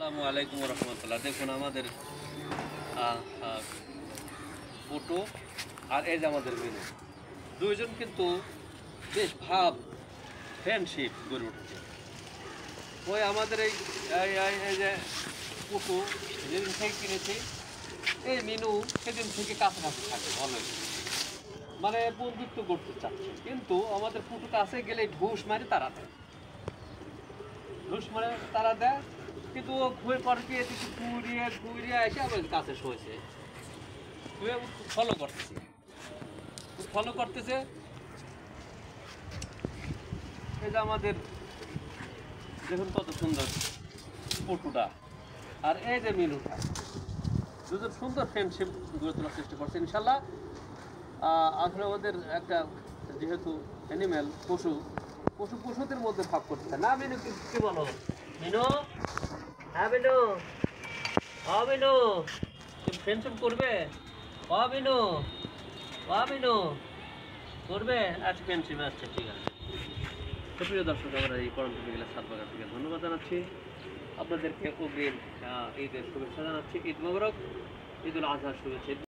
আসসালামু আলাইকুম রহমতুল্লাহ। দেখুন আমাদের ফটো আর এই যে আমাদের মিনু, দুইজন কিন্তু বেশ ফ্রেন্ডশিপ গড়ে উঠেছে। ওই আমাদের এই এই যে ফটো যেদিন থেকে কিনেছি, এই মিনু সেদিন থেকে কাছাকাছি থাকে ভালোই, মানে বন্ধুত্ব করতে চাচ্ছে। কিন্তু আমাদের ফটো কাছে গেলে ঢুস মারে তারা দেয়, কিন্তু ও ঘুরে পরে কি এদিকে ঘুরিয়ে এসে আবার কাছে শোয়েছে। ফলো করতেছে এই যে আমাদের দেখুন কত সুন্দর ফটোটা আর এই যে মিনুটা, দুজন সুন্দর ফ্রেন্ডশিপ গড়ে তোলার চেষ্টা করছে ইনশাল্লাহ। আসলে আমাদের একটা যেহেতু অ্যানিম্যাল পশুদের মধ্যে ভাগ করতে হয় না। মিনু কি বলো মিনু? হ্যাঁ মিনু, মিনু তুমি ফ্রেন্ডশিপ করবে? মিনু, মিনু করবে? আচ্ছা ফ্রেন্ডশিপ, আচ্ছা ঠিক আছে। তো প্রিয় দর্শক, আমরা এই করণ গেলে সাতবাগান থেকে ধন্যবাদ জানাচ্ছি আপনাদেরকে। অগ্রিম ঈদের শুভেচ্ছা জানাচ্ছি। ঈদ মোবারক, ঈদুল আজহার শুভেচ্ছা।